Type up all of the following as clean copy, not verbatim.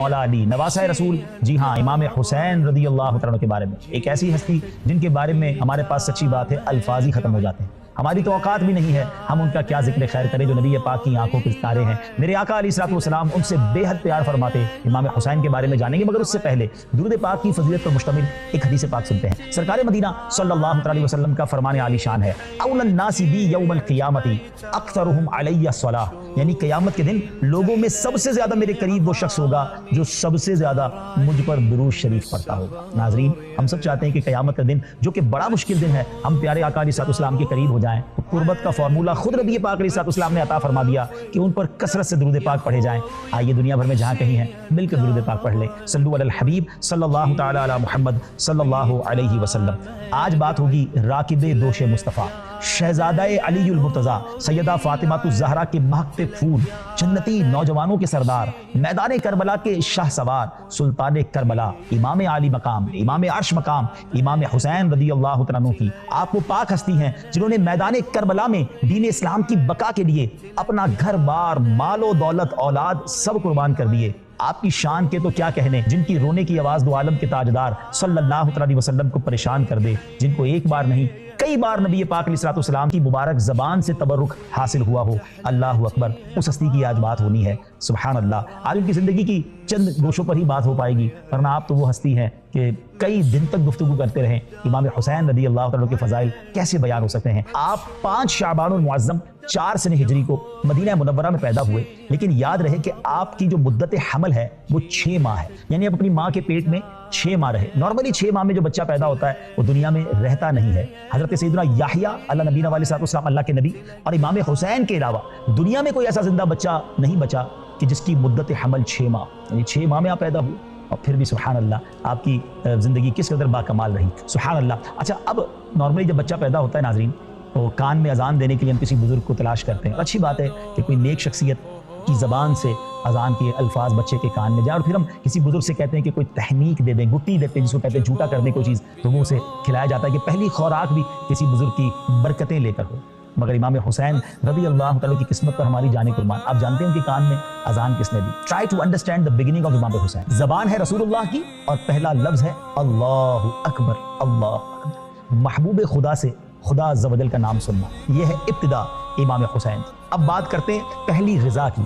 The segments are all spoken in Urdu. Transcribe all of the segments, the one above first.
مولا علی نواسہ رسول، جی ہاں امام حسین رضی اللہ عنہ کے بارے میں ایک ایسی ہستی جن کے بارے میں ہمارے پاس سچی بات ہے الفاظ ہی ختم ہو جاتے ہیں، ہماری تو اوقات بھی نہیں ہے ہم ان کا کیا ذکر خیر کریں جو نبی پاک کی آنکھوں کے ستارے ہیں۔ میرے آقا علیہ الصلوۃ والسلام ان سے بے حد پیار فرماتے۔ امام حسین کے بارے میں جانیں گے، مگر اس سے پہلے درود پاک کی فضیلت پر مشتمل ایک حدیث پاک سنتے ہیں۔ سرکار مدینہ صلی اللہ علیہ وسلم کا فرمان عالی شان ہے، اول الناس بی یوم القیامت اکثرهم علی الصلاۃ، یعنی قیامت کے دن لوگوں میں سب سے زیادہ میرے قریب وہ شخص ہوگا جو سب سے زیادہ مجھ پر درود شریف پڑھتا ہوگا۔ ناظرین، ہم سب چاہتے ہیں کہ قیامت کا دن جو کہ بڑا مشکل دن ہے، ہم پیارے آقا علیہ السلام کے قریب ہو جائیں۔ تو قربت کا فارمولہ خود نبی پاک علیہ السلام نے عطا فرما دیا کہ ان پر کثرت سے درود پاک پڑھے جائیں۔ آئیے دنیا بھر میں جہاں کہیں ہیں مل کر درود پاک پڑھ لیں۔ صلو علی الحبیب صلی اللہ تعالی علی محمد صلی اللہ علیہ وسلم۔ آج بات ہوگی راکب دوش مصطفیٰ، شہزادہ علی المرتضیٰ سیدہ فاطمہ الزہرا کے مہکتے پھول، جنتی نوجوانوں کے سردار، میدان کربلا کے شاہ سوار، سلطان کربلا، امام عالی مقام، امام عرش مقام، امام حسین رضی اللہ عنہ کی آپ وہ پاک ہستی ہیں جنہوں نے میدان کربلا میں دین اسلام کی بقا کے لیے اپنا گھر بار، مال و دولت، اولاد سب قربان کر دیے۔ آپ کی شان کے تو کیا کہنے، جن کی رونے کی آواز دو عالم کے تاجدار صلی اللہ علیہ وسلم کو پریشان کر دے، جن کو ایک بار نہیں کئی بار نبی پاک علیہ السلام کی مبارک زبان سے تبرک حاصل ہوا ہو۔ اللہ اکبر، اس ہستی کی آج بات ہونی ہے۔ سبحان اللہ، عالم کی زندگی کی چند گوشوں پر ہی بات ہو پائے گی، ورنہ آپ تو وہ ہستی ہیں کہ کئی دن تک گفتگو کرتے رہیں۔ امام حسین رضی اللہ عنہ کے فضائل کیسے بیان ہو سکتے ہیں؟ آپ 5 شعبان المعظم 4 سنہ ہجری کو مدینہ منورہ میں پیدا ہوئے، لیکن یاد رہے کہ آپ کی جو مدت حمل ہے وہ 6 ماہ ہے، یعنی آپ اپنی ماں کے پیٹ میں 6 ماہ رہے۔ نارملی 6 ماہ میں جو بچہ پیدا ہوتا ہے وہ دنیا میں رہتا نہیں ہے۔ حضرت سیدنا یحییٰ علیہ نبینا علیہ السلام اللہ کے نبی اور امام حسین کے علاوہ دنیا میں کوئی ایسا زندہ بچہ نہیں بچا کہ جس کی مدت حمل 6 ماہ، یعنی 6 ماہ میں آپ پیدا ہوئے، اور پھر بھی سبحان اللہ آپ کی زندگی کس قدر باکمال رہی، سبحان اللہ۔ اچھا، اب نارملی جب بچہ پیدا ہوتا ہے ناظرین، تو کان میں اذان دینے کے لیے ہم کسی بزرگ کو تلاش کرتے ہیں۔ اچھی بات ہے کہ کوئی نیک شخصیت کی زبان سے اذان کے الفاظ بچے کے کان میں جائے، اور پھر ہم کسی بزرگ سے کہتے ہیں کہ کوئی تحنیک دے دیں، گٹی دیتے ہیں جس کو کہتے ہیں جھوٹا کر دیں کوئی چیز، تو وہ اسے کھلایا جاتا ہے کہ پہلی خوراک بھی کسی بزرگ کی برکتیں لے کر ہو۔ مگر امام حسین رضی اللہ تعالیٰ کی قسمت پر ہماری جان قربان، آپ جانتے ہیں ان کے کان میں اذان کس نے دی؟ Try to understand the beginning of Imam Hussain. زبان ہے رسول اللہ کی اور پہلا لفظ ہے اللہ اکبر، اللہ اکبر، محبوب خدا سے خدا عز و جل کا نام سننا، یہ ہے ابتدا امام حسین۔ اب بات کرتے ہیں پہلی غذا کی،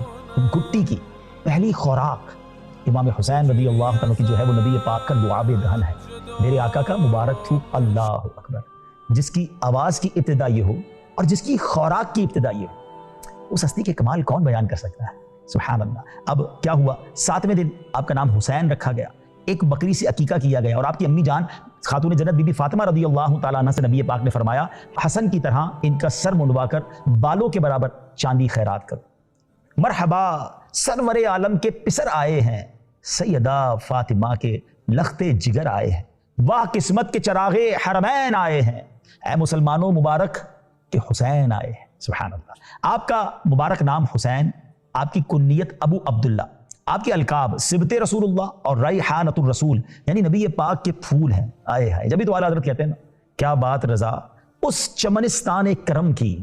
گٹی کی، پہلی خوراک۔ امام حسین رضی اللہ عنہ کی جو ہے وہ نبی پاک کا لعاب دہن ہے، میرے آقا کا مبارک تھو اللہ اکبر، جس کی آواز کی ابتدا یہ ہو اور جس کی خوراک کی ابتدا یہ ہو، اس ہستی کے کمال کون بیان کر سکتا ہے؟ سبحان اللہ۔ اب کیا ہوا، 7ویں دن آپ کا نام حسین رکھا گیا، ایک بکری سے عقیقہ کیا گیا، اور آپ کی امی جان خاتون جنت بی بی فاطمہ رضی اللہ تعالیٰ عنہ سے نبی پاک نے فرمایا حسن کی طرح ان کا سر منڈوا کر بالوں کے برابر چاندی خیرات کرو۔ مرحبا، سرور عالم کے پسر آئے ہیں، سیدہ فاطمہ کے لختے جگر آئے ہیں، واہ قسمت کے چراغے حرمین آئے ہیں، اے مسلمانوں مبارک کہ حسین آئے ہیں۔ سبحان اللہ۔ آپ کا مبارک نام حسین، آپ کی کنیت ابو عبداللہ، آپ کے القاب سبت رسول اللہ اور ریحانۃ الرسول، یعنی نبی پاک کے پھول ہیں۔ آئے ہیں، جبھی تو اعلیٰ حضرت کہتے ہیں نا، کیا بات رضا اس چمنستان کرم کی،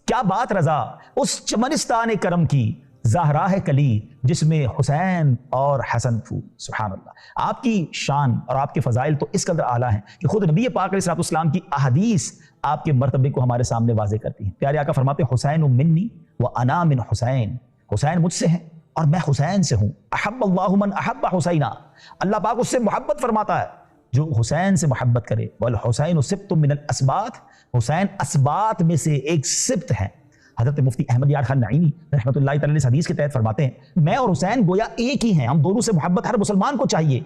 کیا بات رضا اس چمنستان کرم کی، زہرا ہے کلی جس میں حسین اور حسن پھول۔ سبحان اللہ۔ آپ کی شان اور آپ کے فضائل تو اس قدر اعلیٰ ہیں کہ خود نبی پاک علیہ السلام کی احادیث آپ کے مرتبے کو ہمارے سامنے واضح کرتی ہیں۔ پیارے آقا فرماتے ہیں حسین منی و انا من حسین، حسین مجھ سے ہیں اور میں حسین سے ہوں۔ احب اللہ من احب حسینہ، اللہ پاک اس سے محبت فرماتا ہے جو حسین سے محبت کرے۔ والحسین سبت من الاسباط، حسین اسباط میں سے ایک سبت ہے۔ حضرت مفتی احمد یار خان نعیمی رحمۃ اللہ تعالی اس حدیث کے تحت فرماتے ہیں میں اور حسین گویا ایک ہی ہیں، ہم دونوں سے محبت ہر مسلمان کو چاہیے،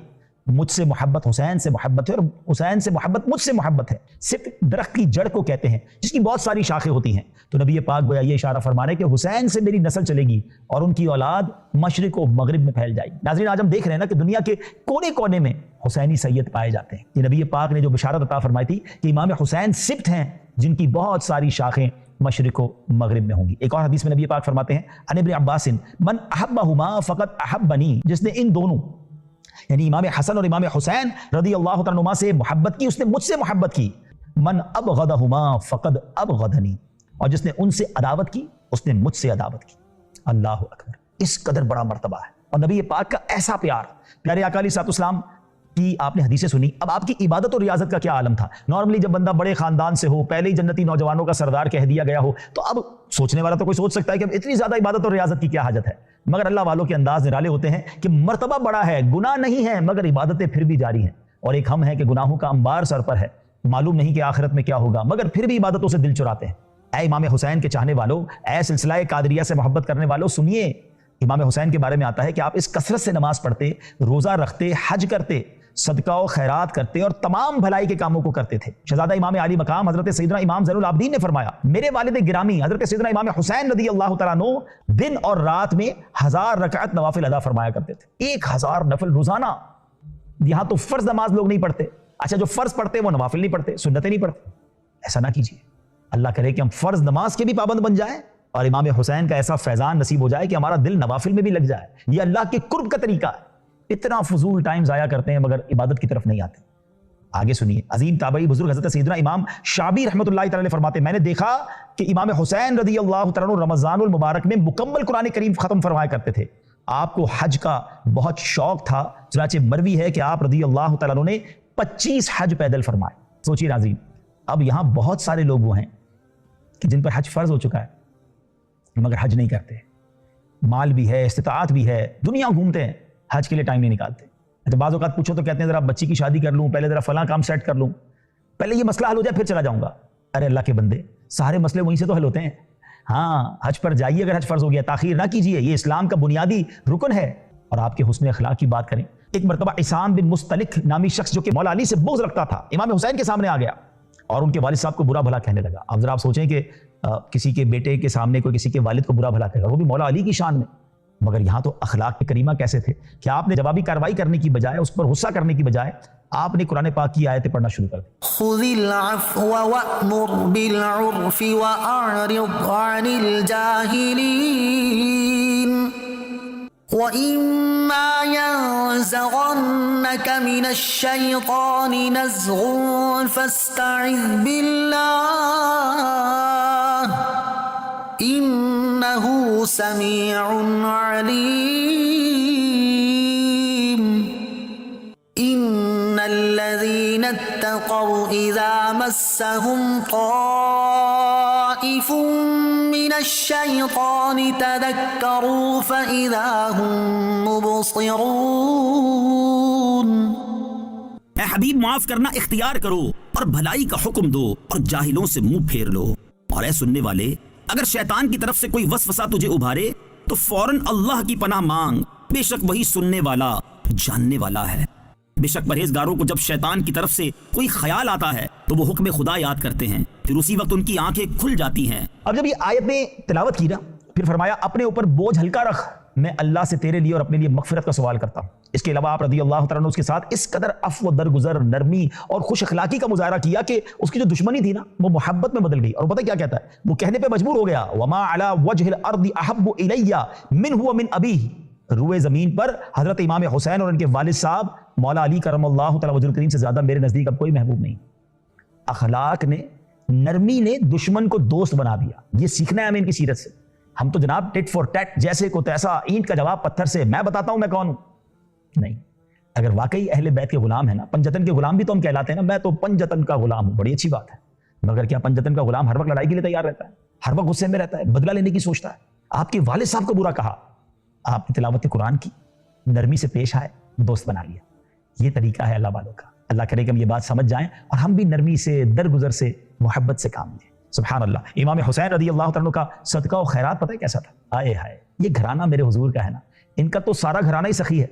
مجھ سے محبت حسین سے محبت ہے اور حسین سے محبت مجھ سے محبت ہے۔ سبت درخت کی جڑ کو کہتے ہیں جس کی بہت ساری شاخیں ہوتی ہیں، تو نبی پاک گویا یہ اشارہ فرما رہے ہیں کہ حسین سے میری نسل چلے گی اور ان کی اولاد مشرق و مغرب میں پھیل جائے گی۔ ناظرین، آج ہم دیکھ رہے ہیں نا کہ دنیا کے کونے کونے میں حسینی سید پائے جاتے ہیں۔ یہ نبی پاک نے جو بشارت عطا فرمائی تھی کہ امام حسین سبت ہیں جن کی بہت ساری شاخیں مشرق و مغرب میں ہوں گی۔ ایک اور حدیث میں نبی پاک فرماتے ہیں عن ابن عباس من احبہما فقد احبنی، جس نے ان دونوں یعنی امام حسن اور امام حسین رضی اللہ تعالیٰ عنہما سے محبت کی اس نے مجھ سے محبت کی۔ من ابغضہما فقد ابغضنی، اور جس نے ان سے عداوت کی اس نے مجھ سے عداوت کی۔ اللہ اکبر، اس قدر بڑا مرتبہ ہے۔ اور نبی پاک کا ایسا پیار، پیارے آقا علیہ الصلوۃ والسلام کی آپ نے حدیثیں سنی. اب آپ کی عبادت اور ریاضت کا کیا عالم تھا. نارملی جب بندہ بڑے خاندان سے ہو، پہلے ہی جنتی نوجوانوں کا سردار کہہ دیا گیا ہو، تو اب سوچنے والا تو کوئی سوچ سکتا ہے کہ اب اتنی زیادہ عبادت اور ریاضت کی کیا حاجت ہے. مگر اللہ والوں کے انداز نرالے ہوتے ہیں کہ مرتبہ بڑا ہے، گناہ نہیں ہے مگر عبادتیں پھر بھی جاری ہیں. اور ایک ہم ہیں کہ گناہوں کا انبار سر پر ہے، معلوم نہیں کہ آخرت میں کیا ہوگا، مگر پھر بھی عبادتوں سے دل چراتے ہیں. اے امام حسین کے چاہنے والوں، اے سلسلہ قادریہ سے محبت کرنے والوں، سنیے. امام حسین کے بارے میں آتا ہے کہ آپ اس کثرت سے نماز پڑھتے، روزہ رکھتے، حج کرتے، صدقہ و خیرات کرتے اور تمام بھلائی کے کاموں کو کرتے تھے. شہزادہ امام علی مقام حضرت سیدنا امام زین العابدین نے فرمایا، میرے والد گرامی حضرت سیدنا امام حسین رضی اللہ تعالیٰ عنہ دن اور رات میں 1000 رکعت نوافل ادا فرمایا کرتے تھے. 1000 نفل روزانہ. یہاں تو فرض نماز لوگ نہیں پڑھتے. اچھا جو فرض پڑھتے وہ نوافل نہیں پڑھتے، سنتیں نہیں پڑھتے. ایسا نہ کیجیے. اللہ کرے کہ ہم فرض نماز کے بھی پابند بن جائیں اور امام حسین کا ایسا فیضان نصیب ہو جائے کہ ہمارا دل نوافل میں بھی لگ جائے. یہ اللہ کے قرب کا طریقہ ہے. اتنا فضول ٹائم ضائع کرتے ہیں مگر عبادت کی طرف نہیں آتے. آگے سنیے. عظیم تابعی بزرگ حضرت سیدنا امام شعبی رحمۃ اللہ تعالی فرماتے ہیں، میں نے دیکھا کہ امام حسین رضی اللہ تعالیٰ عنہ رمضان المبارک میں مکمل قرآن کریم ختم فرمایا کرتے تھے. آپ کو حج کا بہت شوق تھا، چنانچہ مروی ہے کہ آپ رضی اللہ تعالیٰ عنہ نے 25 حج پیدل فرمائے. سوچیے ناظرین، اب یہاں بہت سارے لوگ وہ ہیں کہ جن پر حج فرض ہو چکا ہے مگر حج نہیں کرتے. مال بھی ہے، استطاعت بھی ہے، دنیا گھومتے ہیں، حج کے لیے ٹائم نہیں نکالتے. تو بعض اوقات پوچھو تو کہتے ہیں ذرا بچی کی شادی کر لوں، پہلے ذرا فلاں کام سیٹ کر لوں، پہلے یہ مسئلہ حل ہو جائے پھر چلا جاؤں گا. ارے اللہ کے بندے، سارے مسئلے وہیں سے تو حل ہوتے ہیں. ہاں حج پر جائیے اگر حج فرض ہو گیا، تاخیر نہ کیجیے، یہ اسلام کا بنیادی رکن ہے. اور آپ کے حسن اخلاق کی بات کریں، ایک مرتبہ عصام بن مستلق نامی شخص جو کہ مولا علی سے بغض رکھتا تھا، امام حسین کے سامنے آ گیا اور ان کے والد صاحب کو برا بھلا کہنے لگا. اب ذرا آپ سوچیں کہ کسی کے بیٹے کے سامنے کوئی کسی کے والد کو برا بھلا کہے گا، وہ بھی مولا علی کی شان میں. مگر یہاں تو اخلاق کریمہ کیسے تھے کہ آپ نے جوابی کارروائی کرنے کی بجائے، اس پر غصہ کرنے کی بجائے آپ نے قرآن پاک کی آیتیں پڑھنا شروع کر دی. خذ العفو وأمر بالعرف وأعرض عن الجاهلين وإما ينزغنك من الشيطان نزغ فاستعذ بالله إنه سميع عليم. إن الذين اتقوا إذا مسهم طائف من الشيطان تذكروا فإذا هم مبصرون. اے حبیب معاف کرنا اختیار کرو اور بھلائی کا حکم دو اور جاہلوں سے منہ پھیر لو. اور اے سننے والے، اگر شیطان کی طرف سے کوئی وسوسہ تجھے ابھارے تو فوراً اللہ کی پناہ مانگ، بے شک وہی سننے والا جاننے والا ہے. بے شک پرہیزگاروں کو جب شیطان کی طرف سے کوئی خیال آتا ہے تو وہ حکم خدا یاد کرتے ہیں، پھر اسی وقت ان کی آنکھیں کھل جاتی ہیں. اب جب یہ آیت نے تلاوت کی نا، پھر فرمایا اپنے اوپر بوجھ ہلکا رکھ، میں اللہ سے تیرے لیے اور اپنے لیے مغفرت کا سوال کرتا ہوں. اس کے علاوہ آپ رضی اللہ تعالیٰ عنہ اس کے ساتھ اس قدر عفو و درگزر، نرمی اور خوش اخلاقی کا مظاہرہ کیا کہ اس کی جو دشمنی تھی نا وہ محبت میں بدل گئی. اور پتہ کیا کہتا ہے، وہ کہنے پہ مجبور ہو گیا، وما علی وجہ الارض احب الی منہ ومن ابیہ. روئے زمین پر حضرت امام حسین اور ان کے والد صاحب مولا علی کرم اللہ تعالیٰ وجہ الکریم سے زیادہ میرے نزدیک اب کوئی محبوب نہیں. اخلاق نے، نرمی نے دشمن کو دوست بنا دیا. یہ سیکھنا ہے ہمیں ان کی سیرت سے. ہم تو جناب ٹٹ فور ٹیٹ، جیسے کو تیسا، اینٹ کا جواب پتھر سے، میں بتاتا ہوں میں کون ہوں. نہیں، اگر واقعی اہل بیت کے غلام ہیں نا، پنجتن کے غلام بھی تو ہم کہلاتے ہیں نا، میں تو پنجتن کا غلام ہوں، بڑی اچھی بات ہے. مگر کیا پنجتن کا غلام ہر وقت لڑائی کے لیے تیار رہتا ہے؟ ہر وقت غصے میں رہتا ہے، بدلہ لینے کی سوچتا ہے؟ آپ کے والد صاحب کو برا کہا، آپ نے تلاوت قرآن کی، نرمی سے پیش آئے، دوست بنا لیا. یہ طریقہ ہے اللہ والوں کا. اللہ کرے کہ ہم یہ بات سمجھ جائیں اور ہم بھی نرمی سے، درگزر سے، محبت سے کام لیں. سبحان اللہ. امام حسین رضی اللہ تعالیٰ عنہ کا صدقہ و خیرات پتہ ہے کیسا تھا؟ آئے ہائے، یہ گھرانہ میرے حضور کا ہے نا، ان کا تو سارا گھرانہ ہی سخی ہے.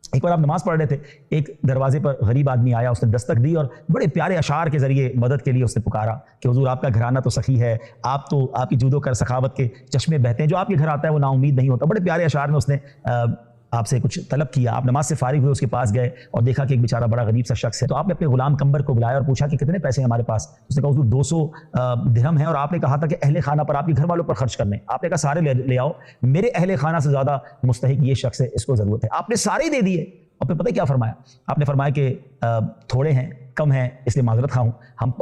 ایک بار آپ نماز پڑھ رہے تھے، ایک دروازے پر غریب آدمی آیا، اس نے دستک دی اور بڑے پیارے اشعار کے ذریعے مدد کے لیے اس نے پکارا کہ حضور آپ کا گھرانہ تو سخی ہے، آپ کی جود و کر سخاوت کے چشمے بہتے ہیں، جو آپ کے گھر آتا ہے وہ نا امید نہیں ہوتا. بڑے پیارے اشعار میں اس نے آپ سے کچھ طلب کیا. آپ نماز سے فارغ ہوئے، اس کے پاس گئے اور دیکھا کہ ایک بیچارہ بڑا غریب سا شخص ہے. تو آپ نے اپنے غلام قمبر کو بلایا اور پوچھا کہ کتنے پیسے ہیں ہمارے پاس؟ اس نے کہا حضور 200 درہم ہیں، اور آپ نے کہا تھا کہ اہل خانہ پر، آپ کے گھر والوں پر خرچ کرنے. آپ نے کہا سارے لے آؤ، میرے اہل خانہ سے زیادہ مستحق یہ شخص ہے، اس کو ضرورت ہے. آپ نے سارے ہی دے دیے. اور پھر پتہ کیا فرمایا؟ آپ نے فرمایا کہ تھوڑے ہیں، کم ہیں، اس لیے معذرت خواہ ہوں،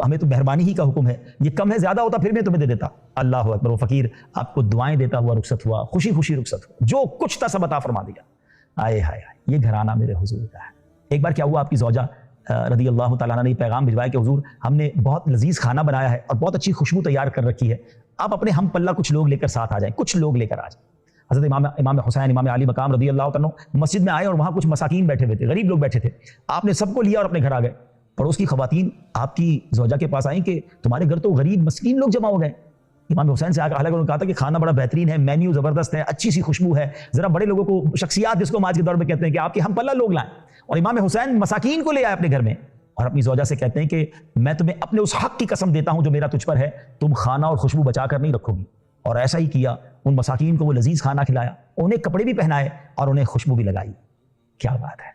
ہمیں تو مہربانی ہی کا حکم ہے، یہ کم ہے، زیادہ ہوتا پھر میں تمہیں دے دیتا. اللہ اکبر. وہ فقیر آپ کو دعائیں دیتا ہوا رخصت ہوا، خوشی خوشی رخصت ہوا، جو کچھ تھا سب عطا فرما دیا. آئے ہائے یہ گھرانہ میرے حضور کا ہے. ایک بار کیا ہوا, آپ کی زوجہ رضی اللہ تعالیٰ عنہ نے پیغام بھجوایا کہ حضور ہم نے بہت لذیذ کھانا بنایا ہے اور بہت اچھی خوشبو تیار کر رکھی ہے, آپ اپنے ہم پلہ کچھ لوگ لے کر ساتھ آ جائیں, کچھ لوگ لے کر آ جائیں. حضرت امام حسین امام علی مقام رضی اللہ تعالیٰ مسجد میں آئے اور وہاں کچھ مساکین بیٹھے ہوئے تھے, غریب لوگ بیٹھے تھے. آپ نے سب کو لیا اور اپنے گھر آ گئے. پڑوس کی خواتین آپ کی زوجہ کے پاس آئیں کہ تمہارے گھر تو غریب مسکین لوگ جمع ہو گئے. امام حسین سے آ کر حالانکہ انہوں نے کہا تھا کہ کھانا بڑا بہترین ہے, مینیو زبردست ہے, اچھی سی خوشبو ہے, ذرا بڑے لوگوں کو, شخصیات جس کو ہم آج کے دور میں کہتے ہیں کہ آپ کے ہم پلہ لوگ لائیں. اور امام حسین مساکین کو لے آئے اپنے گھر میں اور اپنی زوجہ سے کہتے ہیں کہ میں تمہیں اپنے اس حق کی قسم دیتا ہوں جو میرا تجھ پر ہے, تم کھانا اور خوشبو بچا کر نہیں رکھو گی. اور ایسا ہی کیا, ان مساکین کو وہ لذیذ کھانا کھلایا, انہیں کپڑے بھی پہنائے اور انہیں خوشبو بھی لگائی. کیا بات ہے,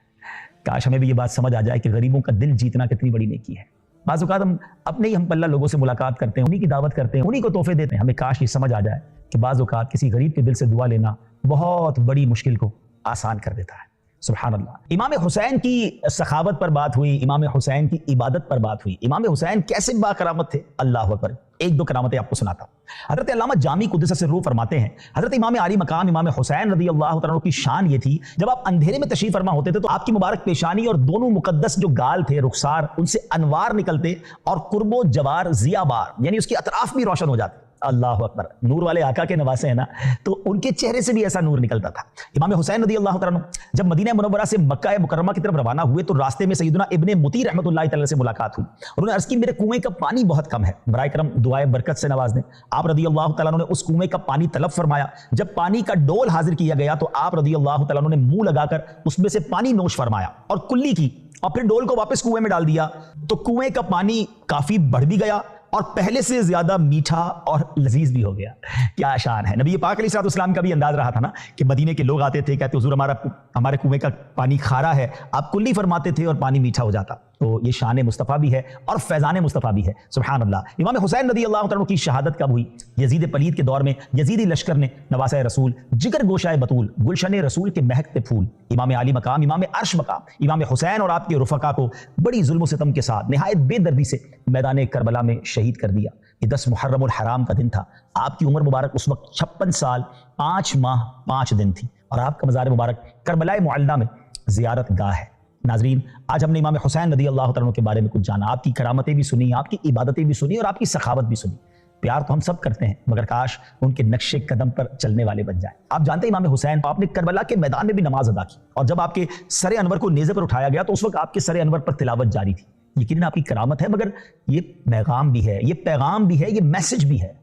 کاش ہمیں بھی یہ بات سمجھ آ جائے کہ غریبوں کا دل جیتنا کتنی بڑی نیکی ہے. بعض اوقات ہم اپنے ہی ہم پلہ لوگوں سے ملاقات کرتے ہیں, انہی کی دعوت کرتے ہیں, انہی کو تحفے دیتے ہیں. ہمیں کاش یہ سمجھ آ جائے کہ بعض اوقات کسی غریب کے دل سے دعا لینا بہت بڑی مشکل کو آسان کر دیتا ہے. سبحان اللہ. امام حسین کی سخاوت پر بات ہوئی, امام حسین کی عبادت پر بات ہوئی. امام حسین کیسے با کرامت تھے, اللہ اکبر. ایک دو کرامتیں آپ کو سناتا ہوں. حضرت علامہ جامی قدس سے روح فرماتے ہیں, حضرت امام علی مقام امام حسین رضی اللہ تعالیٰ کی شان یہ تھی, جب آپ اندھیرے میں تشریف فرما ہوتے تھے تو آپ کی مبارک پیشانی اور دونوں مقدس جو گال تھے, رخسار, ان سے انوار نکلتے اور قرب و جوار ضیاء بار یعنی اس کے اطراف بھی روشن ہو جاتے. اللہ اکبر. نور والے آقا کے نواسے ہیں نا, تو ان کے چہرے سے بھی ایسا نور نکلتا تھا. امام حسین رضی اللہ تعالیٰ جب مدینہ منورہ سے مکہ مکرمہ کی طرف روانہ ہوئے تو راستے میں سیدنا ابن مطیع رحمۃ اللہ تعالی سے ملاقات ہوئی. انہوں نے عرض کی میرے کنویں کا پانی بہت کم ہے, برائے کرم دعائے برکت سے نواز دیں. آپ رضی اللہ تعالیٰ نے اس کنویں کا پانی طلب فرمایا. جب پانی کا ڈول حاضر کیا گیا تو آپ رضی اللہ تعالیٰ نے منہ لگا کر اس میں سے پانی نوش فرمایا اور کلی کی, اور پھر ڈول کو واپس کنویں میں ڈال دیا. تو کنویں کا پانی کافی بڑھ بھی گیا اور پہلے سے زیادہ میٹھا اور لذیذ بھی ہو گیا. کیا شان ہے. نبی پاک علیہ السلام کا بھی انداز رہا تھا نا کہ مدینے کے لوگ آتے تھے, کہتے حضور ہمارے کنویں کا پانی کھارا ہے, آپ کلی فرماتے تھے اور پانی میٹھا ہو جاتا. تو یہ شان مصطفیٰ بھی ہے اور فیضان مصطفیٰ بھی ہے. سبحان اللہ. امام حسین رضی اللہ عنہ کی شہادت کب ہوئی؟ یزید پلید کے دور میں یزیدی لشکر نے نواسہ رسول, جگر گوشہ بطول, گلشن رسول کے مہکتے پھول, امام علی مقام, امام عرش مقام, امام حسین اور آپ کے رفقا کو بڑی ظلم و ستم کے ساتھ نہایت بے دردی سے میدان کربلا میں شہید کر دیا. یہ 10 محرم الحرام کا دن تھا. آپ کی عمر مبارک اس وقت 56 سال 5 ماہ 5 دن تھی اور آپ کا مزار مبارک کربلائے معلہ میں زیارت گاہ ہے. ناظرین, آج ہم نے امام حسین رضی اللہ تعالیٰ کے بارے میں کچھ جانا, آپ کی کرامتیں بھی سنی, آپ کی عبادتیں بھی سنی اور آپ کی سخاوت بھی سنی. پیار تو ہم سب کرتے ہیں مگر کاش ان کے نقش قدم پر چلنے والے بن جائیں. آپ جانتے ہیں امام حسین, آپ نے کربلا کے میدان میں بھی نماز ادا کی اور جب آپ کے سر انور کو نیزے پر اٹھایا گیا تو اس وقت آپ کے سر انور پر تلاوت جاری تھی. یقیناً آپ کی کرامت ہے مگر یہ پیغام بھی ہے, یہ پیغام بھی ہے, یہ میسج بھی ہے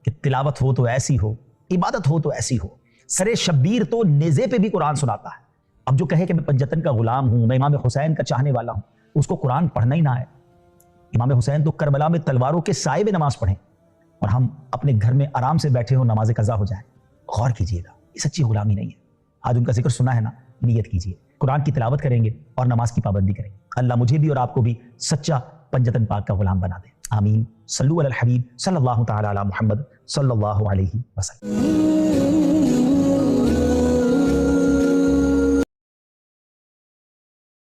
کہ تلاوت ہو تو ایسی ہو, عبادت ہو تو ایسی ہو. سر شبیر تو نیزے پہ بھی قرآن سناتا ہے. اب جو کہے کہ میں پنجتن کا غلام ہوں, میں امام حسین کا چاہنے والا ہوں, اس کو قرآن پڑھنا ہی نہ ہے. امام حسین تو کربلا میں تلواروں کے سائے میں نماز پڑھیں اور ہم اپنے گھر میں آرام سے بیٹھے ہوں, نماز قضا ہو جائیں. غور کیجئے گا, یہ سچی غلامی نہیں ہے. آج ان کا ذکر سنا ہے نا, نیت کیجئے, قرآن کی تلاوت کریں گے اور نماز کی پابندی کریں گے. اللہ مجھے بھی اور آپ کو بھی سچا پنجتن پاک کا غلام بنا دے. آمین. صلو علی الحبیب صلی اللہ تعالی علی محمد صلی اللہ علیہ وسلم.